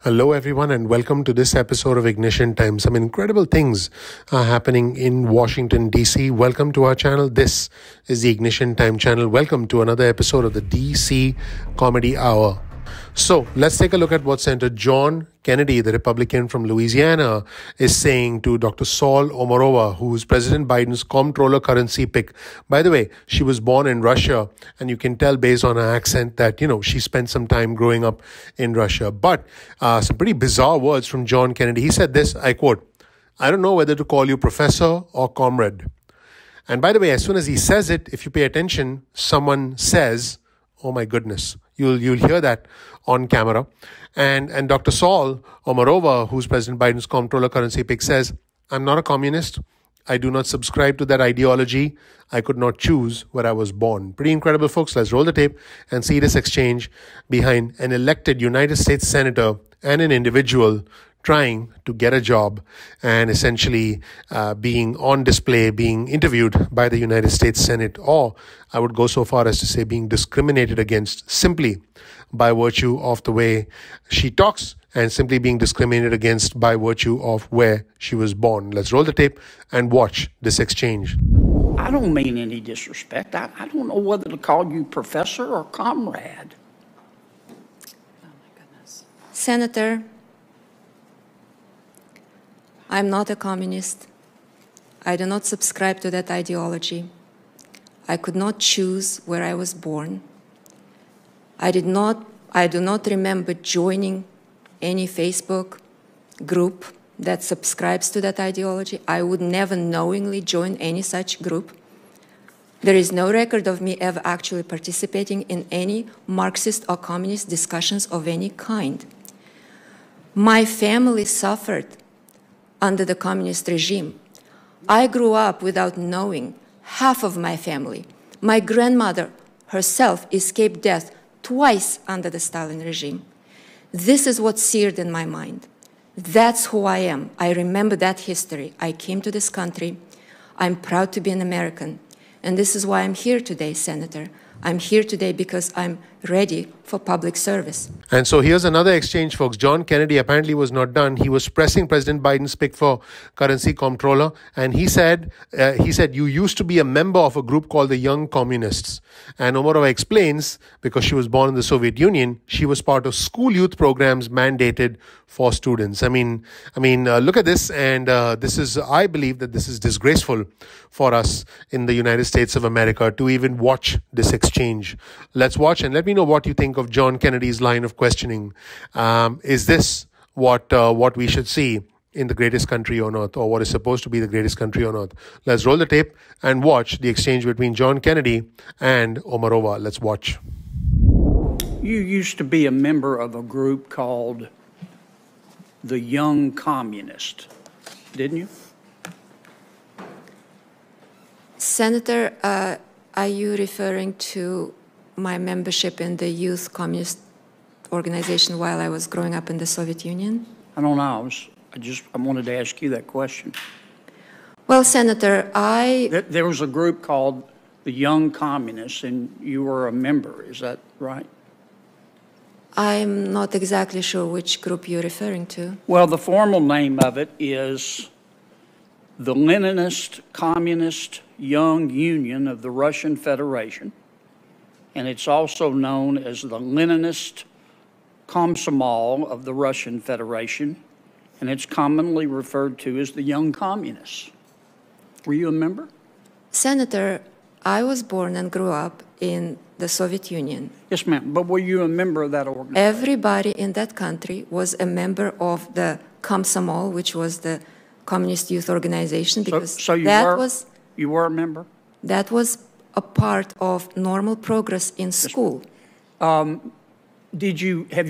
Hello, everyone, and welcome to this episode of Ignition Time. Some incredible things are happening in Washington, D.C. Welcome to our channel. This is the Ignition Time channel. Welcome to another episode of the D.C. Comedy Hour. So let's take a look at what Senator John Kennedy, the Republican from Louisiana, is saying to Dr. Saul Omarova, who's President Biden's comptroller currency pick. By the way, she was born in Russia, and you can tell based on her accent that, she spent some time growing up in Russia. But some pretty bizarre words from John Kennedy. He said this, I quote, "I don't know whether to call you professor or comrade." And by the way, as soon as he says it, if you pay attention, someone says, "Oh my goodness." You'll hear that on camera. And Dr. Saul Omarova, who's President Biden's comptroller currency pick, says, "I'm not a communist. I do not subscribe to that ideology. I could not choose where I was born." Pretty incredible, folks. Let's roll the tape and see this exchange behind an elected United States senator and an individual trying to get a job and essentially being on display, being interviewed by the United States Senate, or I would go so far as to say being discriminated against simply by virtue of the way she talks and simply being discriminated against by virtue of where she was born. Let's roll the tape and watch this exchange. I don't mean any disrespect. I don't know whether to call you professor or comrade. Oh my goodness. Senator, I'm not a communist. I do not subscribe to that ideology. I could not choose where I was born. I do not remember joining any Facebook group that subscribes to that ideology. I would never knowingly join any such group. There is no record of me ever actually participating in any Marxist or communist discussions of any kind. My family suffered under the communist regime. I grew up without knowing half of my family. My grandmother herself escaped death twice under the Stalin regime. This is what's seared in my mind. That's who I am. I remember that history. I came to this country. I'm proud to be an American. And this is why I'm here today, Senator. I'm here today because I'm ready for public service. And so here's another exchange, folks. John Kennedy apparently was not done. He was pressing President Biden's pick for currency comptroller. And he said, "You used to be a member of a group called the Young Communists." And Omarova explains, because she was born in the Soviet Union, she was part of school youth programs mandated for students. I mean, look at this. And I believe that this is disgraceful for us in the United States of America to even watch this exchange. Let's watch and let me know what you think of John Kennedy's line of questioning. Is this what we should see in the greatest country on earth, or what is supposed to be the greatest country on earth? Let's roll the tape and watch the exchange between John Kennedy and Omarova. Let's watch. You used to be a member of a group called the Young Communist, didn't you? Senator, are you referring to my membership in the Youth Communist Organization while I was growing up in the Soviet Union? I don't know. I wanted to ask you that question. Well, Senator, There was a group called the Young Communists, and you were a member. Is that right? I'm not exactly sure which group you're referring to. Well, the formal name of it is the Leninist Communist Young Union of the Russian Federation, and it's also known as the Leninist Komsomol of the Russian Federation, and it's commonly referred to as the Young Communists. Were you a member? Senator, I was born and grew up in the Soviet Union. Yes, ma'am, but were you a member of that organization? Everybody in that country was a member of the Komsomol, which was the Communist Youth Organization, because you were a member? That was a part of normal progress in school. Have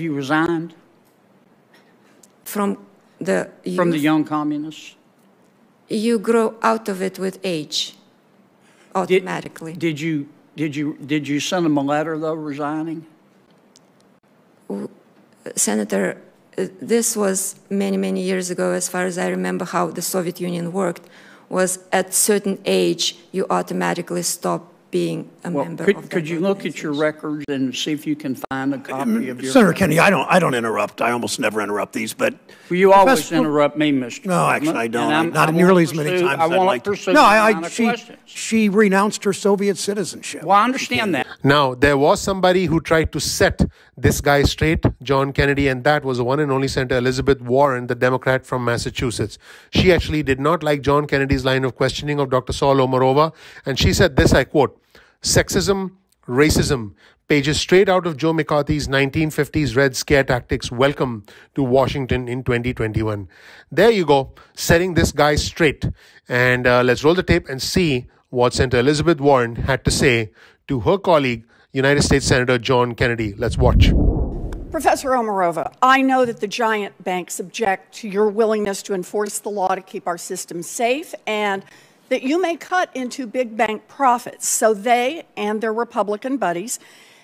you resigned from the youth? From the Young Communists? You grow out of it with age, automatically. Did you send them a letter though, resigning? Senator, this was many, many years ago. As far as I remember, how the Soviet Union worked was at certain age, you automatically stop being a Well, member of that could you look at your organization. records and see if you can find a copy of your... Senator Kennedy, I don't interrupt. I almost never interrupt these, but Well, you always Professor- interrupt me, Mr. No, President, actually, I and don't. Not I nearly won't as many pursue- times I as I'd won't like to. pursue No, that line of she questions. she renounced her Soviet citizenship. Well, I understand that. Now, there was somebody who tried to set this guy straight, John Kennedy, and that was the one and only Senator Elizabeth Warren, the Democrat from Massachusetts. She actually did not like John Kennedy's line of questioning of Dr. Saul Omarova, and she said this, I quote, "Sexism, racism, pages straight out of Joe McCarthy's 1950s Red Scare tactics. Welcome to Washington in 2021. There you go, setting this guy straight. And let's roll the tape and see what Senator Elizabeth Warren had to say to her colleague, United States Senator John Kennedy. Let's watch. Professor Omarova, I know that the giant banks object to your willingness to enforce the law to keep our system safe and that you may cut into big bank profits. So they and their Republican buddies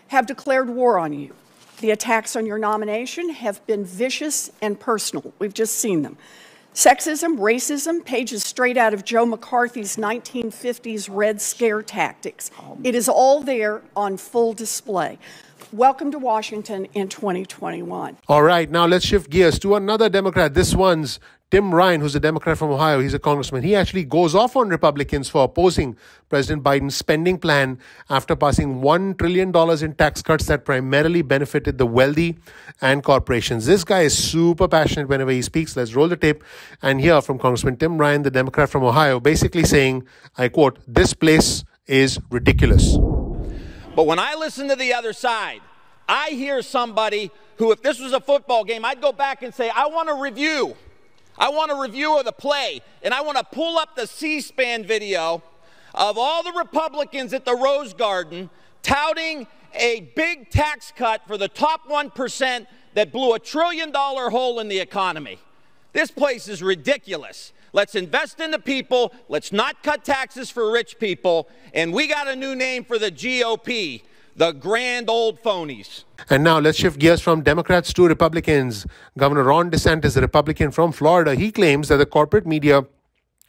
have declared war on you. The attacks on your nomination have been vicious and personal. We've just seen them. Sexism, racism, pages straight out of Joe McCarthy's 1950s Red Scare tactics. It is all there on full display. Welcome to Washington in 2021. All right, now let's shift gears to another Democrat. This one's Tim Ryan, who's a Democrat from Ohio. He's a congressman. He actually goes off on Republicans for opposing President Biden's spending plan after passing $1 trillion in tax cuts that primarily benefited the wealthy and corporations. This guy is super passionate whenever he speaks. Let's roll the tape and hear from Congressman Tim Ryan, the Democrat from Ohio, basically saying, I quote, "This place is ridiculous." But when I listen to the other side, I hear somebody who, if this was a football game, I'd go back and say, I want a review. I want a review of the play, and I want to pull up the C-SPAN video of all the Republicans at the Rose Garden touting a big tax cut for the top 1% that blew $1 trillion hole in the economy. This place is ridiculous. Let's invest in the people. Let's not cut taxes for rich people. And we got a new name for the GOP, the Grand Old Phonies. And now let's shift gears from Democrats to Republicans. Governor Ron DeSantis, a Republican from Florida, he claims that the corporate media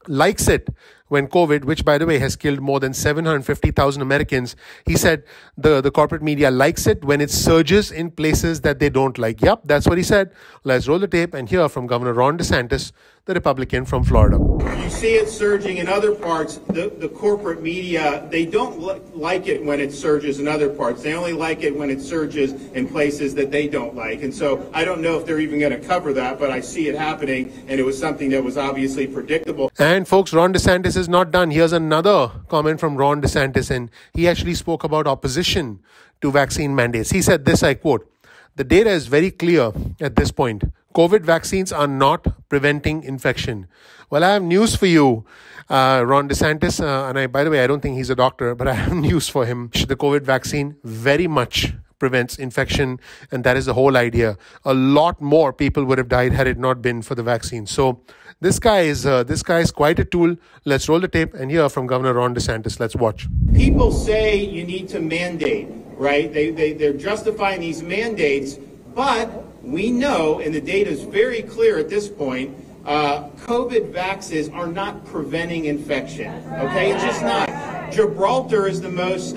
likes it when COVID, which by the way has killed more than 750,000 Americans, he said the corporate media likes it when it surges in places that they don't like. Yep, that's what he said. Let's roll the tape and hear from Governor Ron DeSantis, the Republican from Florida. You see it surging in other parts. The corporate media, they don't like it when it surges in other parts. They only like it when it surges in places that they don't like. And so I don't know if they're even going to cover that, but I see it happening, and it was something that was obviously predictable. And folks, Ron DeSantis is not done. Here's another comment from Ron DeSantis, and he actually spoke about opposition to vaccine mandates. He said this, I quote, "The data is very clear at this point. COVID vaccines are not preventing infection." Well, I have news for you, Ron DeSantis. And by the way, I don't think he's a doctor, but I have news for him. The COVID vaccine very much prevents infection, and that is the whole idea. A lot more people would have died had it not been for the vaccine. So this guy is quite a tool. Let's roll the tape and hear from Governor Ron DeSantis. Let's watch. People say you need to mandate, right? They're justifying these mandates, but we know, and the data is very clear at this point, COVID vaccines are not preventing infection, okay? It's just not. Gibraltar is the most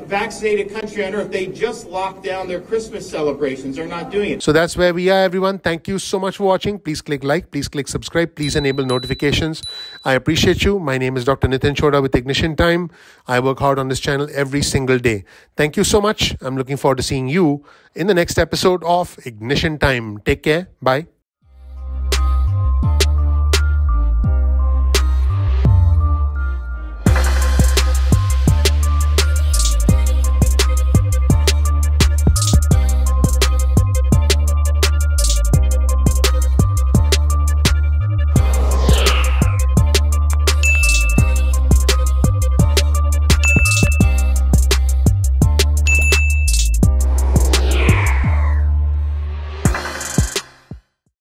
vaccinated country on earth. They just locked down their Christmas celebrations. They're not doing it. So that's where we are, everyone. Thank you so much for watching. Please click like, please click subscribe, please enable notifications. I appreciate you. My name is Dr. Nitin Chhoda with Ignition Time. I work hard on this channel every single day. Thank you so much. I'm looking forward to seeing you in the next episode of Ignition Time. Take care. Bye.